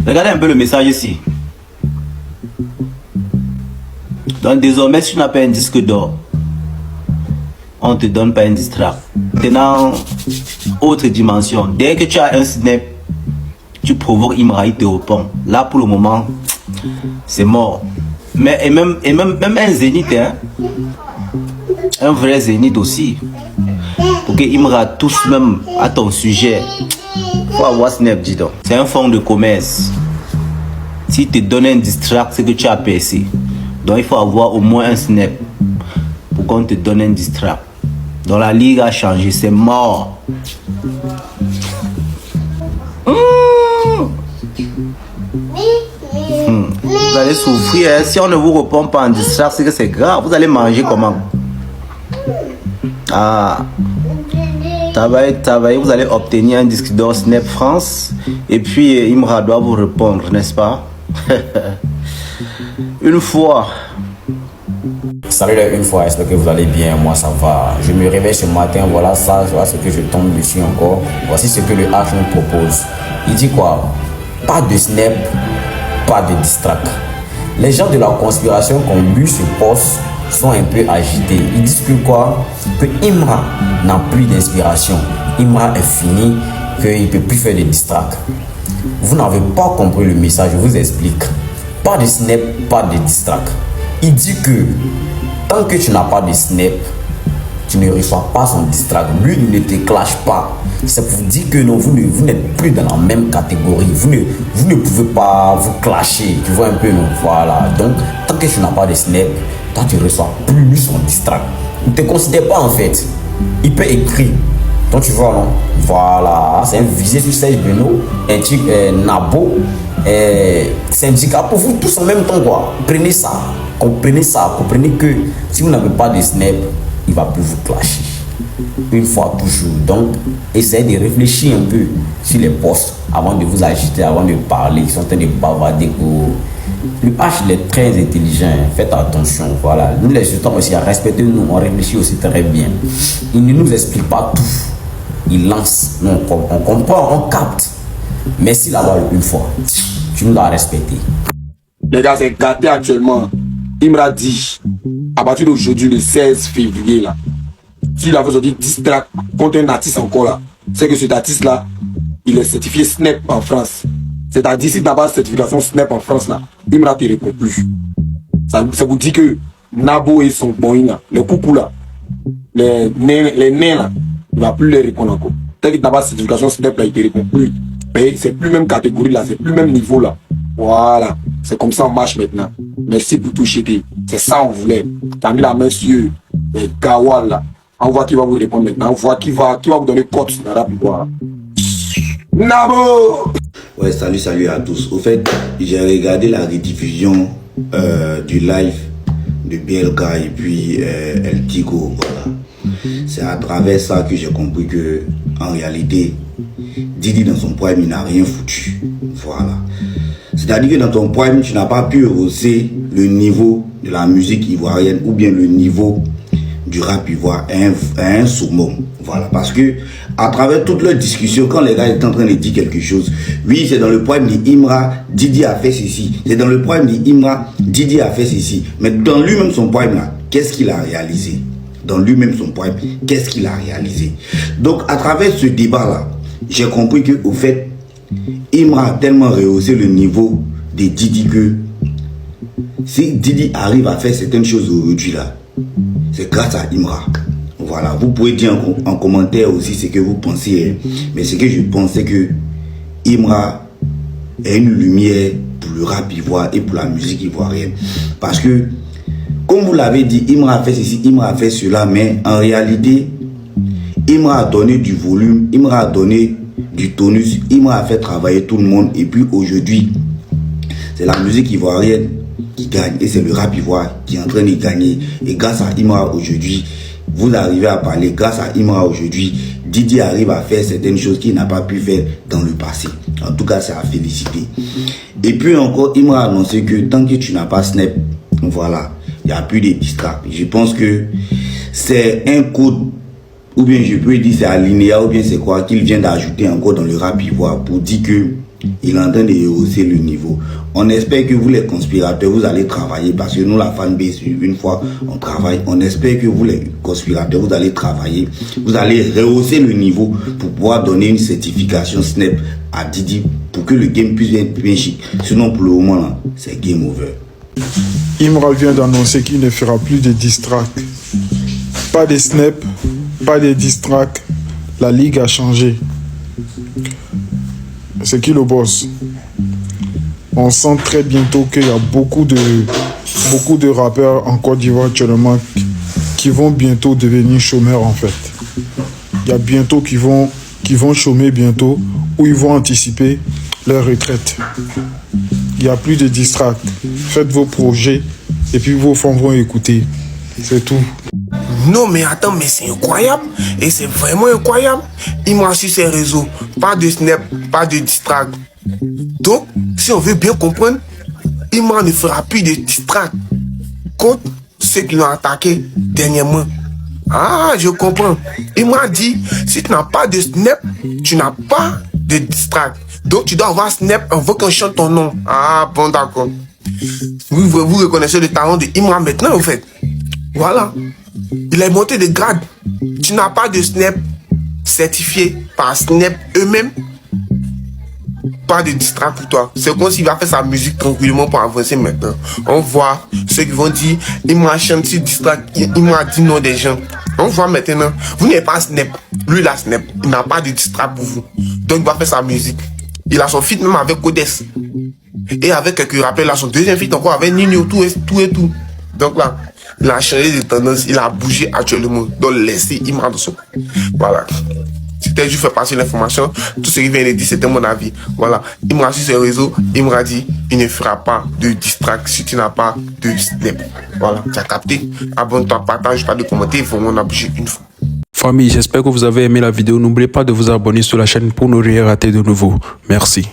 Regardez un peu le message ici. Donc désormais, si tu n'as pas un disque d'or, on ne te donne pas un distract. Tu es dans autre dimension. Dès que tu as un snap, tu provoques Imra, il te répond. Là, pour le moment, c'est mort. Mais et même un zénith, hein? Un vrai zénith aussi. Pour que Imra touche même à ton sujet, faut avoir snap, dis donc. C'est un fonds de commerce. Si te donne un distract, c'est que tu as percé. Donc il faut avoir au moins un snap pour qu'on te donne un distract. Donc la ligue a changé, c'est mort. Vous allez souffrir, hein. Si on ne vous répond pas en distract, c'est que c'est grave. Vous allez manger comment? Ah, travaillez, vous allez obtenir un disque d'or Snap France. Et puis Imra doit vous répondre, n'est-ce pas? Une fois. Salut une fois, j'espère que vous allez bien, moi ça va. Je me réveille ce matin, voilà ça, voilà ce que je tombe dessus encore. Voici ce que le H nous propose. Il dit quoi? Pas de snap, pas de distract. Les gens de la conspiration qui ont lu ce post sont un peu agités. Ils disent que quoi? Que Imra n'a plus d'inspiration. Imra est fini, qu'il ne peut plus faire de distract. Vous n'avez pas compris le message, je vous explique. Pas de snap, pas de distract. Il dit que tant que tu n'as pas de snap, tu ne reçois pas son distract. Lui, il ne te clash pas. C'est pour dire que non, vous n'êtes plus dans la même catégorie. Vous ne pouvez pas vous clasher. Tu vois un peu, non? Voilà. Donc, tant que tu n'as pas de snap, toi, tu ne reçois plus son distract. Il ne te considère pas en fait. Il peut écrire. Donc, tu vois, non? Voilà. C'est un visé sur Serge Beno, un truc Nabo. Syndicat pour vous tous en même temps, quoi. Prenez ça. Comprenez que si vous n'avez pas de snap, il va plus vous clasher. Une fois toujours. Donc, essayez de réfléchir un peu sur les postes avant de vous agiter, avant de parler. Ils sont en train de bavarder. Le H, il est très intelligent. Faites attention. Voilà. Nous les jetons aussi à respecter nous. On réfléchit aussi très bien. Il ne nous explique pas tout. Il lance. Nous, on comprend, on capte. Merci là-bas une fois. Tu nous as respecté. Les gars, c'est gâté actuellement. Il m'a dit, à partir d'aujourd'hui, le 16 février, là, s'il avait aujourd'hui distract contre un artiste encore là, c'est que cet artiste-là, il est certifié Snap en France. C'est-à-dire, s'il n'a pas de certification Snap en France, là, il ne te répond plus. Ça vous dit que Nabo et son boy, là, les coucous là, les nains là, il ne va plus les répondre encore. Tant qu'il n'a pas de certification Snap là, il ne te répond plus. Mais c'est plus même catégorie là, c'est plus même niveau là. Voilà, c'est comme ça on marche maintenant. Merci pour tout chéri. C'est ça on voulait. T'as mis la main sur les Gawal là. On voit qui va vous répondre maintenant. On voit qui va vous donner code sur la voilà. Nabo! Ouais, salut à tous. Au fait, j'ai regardé la rediffusion du live de BLK et puis El Tigo. Voilà. C'est à travers ça que j'ai compris que en réalité, Didi dans son prime, il n'a rien foutu. Voilà. C'est-à-dire que dans ton prime, tu n'as pas pu hausser le niveau de la musique ivoirienne ou bien le niveau du rap ivoire à un summum. Voilà. Parce que à travers toute leur discussion, quand les gars étaient en train de dire quelque chose, oui, c'est dans le prime de Imra, Didi a fait ceci. C'est dans le prime de Imra, Didi a fait ceci. Mais dans lui-même son prime là, qu'est-ce qu'il a réalisé? Dans lui-même son prime, qu'est-ce qu'il a réalisé? Donc à travers ce débat-là, j'ai compris que au fait, Imra a tellement rehaussé le niveau de Didi que si Didi arrive à faire certaines choses aujourd'hui là, c'est grâce à Imra. Voilà, vous pouvez dire en commentaire aussi ce que vous pensez, mais ce que je pensais que Imra est une lumière pour le rap ivoire et pour la musique ivoirienne. Parce que, comme vous l'avez dit, Imra a fait ceci, Imra a fait cela, mais en réalité, Imra a donné du volume, Imra a donné du tonus, Imra a fait travailler tout le monde, et puis aujourd'hui, c'est la musique ivoirienne qui gagne, et c'est le rap ivoire qui est en train de gagner. Et grâce à Imra aujourd'hui, vous arrivez à parler, grâce à Imra aujourd'hui, Didi arrive à faire certaines choses qu'il n'a pas pu faire dans le passé. En tout cas, c'est à féliciter. Et puis encore, Imra a annoncé que tant que tu n'as pas Snap, voilà, il n'y a plus de distract. Je pense que c'est un code, ou bien je peux dire c'est alinéa, ou bien c'est quoi, qu'il vient d'ajouter encore dans le rap ivoire pour dire que Il est en train de rehausser le niveau. On espère que vous, les conspirateurs, vous allez travailler parce que nous, la fanbase, une fois on travaille, on espère que vous, les conspirateurs, vous allez travailler. Vous allez rehausser le niveau pour pouvoir donner une certification Snap à Didi pour que le game puisse être bien chic. Sinon, pour le moment, c'est game over. Imra vient d'annoncer qu'il ne fera plus de diss track. Pas de Snap, pas de diss track. La ligue a changé. C'est qui le boss? On sent très bientôt qu'il y a beaucoup de rappeurs en Côte d'Ivoire actuellement qui vont bientôt devenir chômeurs en fait. Il y a bientôt qui vont chômer bientôt ou ils vont anticiper leur retraite. Il n'y a plus de diss track. Faites vos projets et puis vos fans vont écouter. C'est tout. Non mais attends, mais c'est incroyable. Et c'est vraiment incroyable. Il m'a sur ses réseaux. Pas de Snap, pas de diss track. Donc, si on veut bien comprendre, Imra ne fera plus de diss track contre ceux qui l'ont attaqué dernièrement. Ah, je comprends. Imra dit, si tu n'as pas de Snap, tu n'as pas de diss track. Donc, tu dois avoir Snap, on veut qu'on chante ton nom. Ah, bon, d'accord. Vous reconnaissez le talent de Imra maintenant, en fait. Voilà. Il est monté de grade. Tu n'as pas de Snap certifié par Snap eux-mêmes. Pas de diss track pour toi. C'est comme s'il va faire sa musique tranquillement pour avancer maintenant. On voit ceux qui vont dire, il m'a chanté diss track, il m'a dit non des gens. On voit maintenant, vous n'avez pas Snap. Lui, il a Snap. Il n'a pas de diss track pour vous. Donc, il va faire sa musique. Il a son feat même avec Codes. Et avec quelques rappels, il a son deuxième feat encore avec Nino, tout et tout. Donc là, il a changé de tendance, il a bougé actuellement. Donc, laissez Imra dans son. Voilà. C'était juste faire passer l'information. Tout ce qui vient de dire, c'était mon avis. Voilà. Imra sur ses réseaux, Imra dit, il ne fera pas de diss track si tu n'as pas de Snap. Voilà. Tu as capté. Abonne-toi, partage, pas de commenter. Il faut qu'on a bougé une fois. Famille, j'espère que vous avez aimé la vidéo. N'oubliez pas de vous abonner sur la chaîne pour ne rien rater de nouveau. Merci.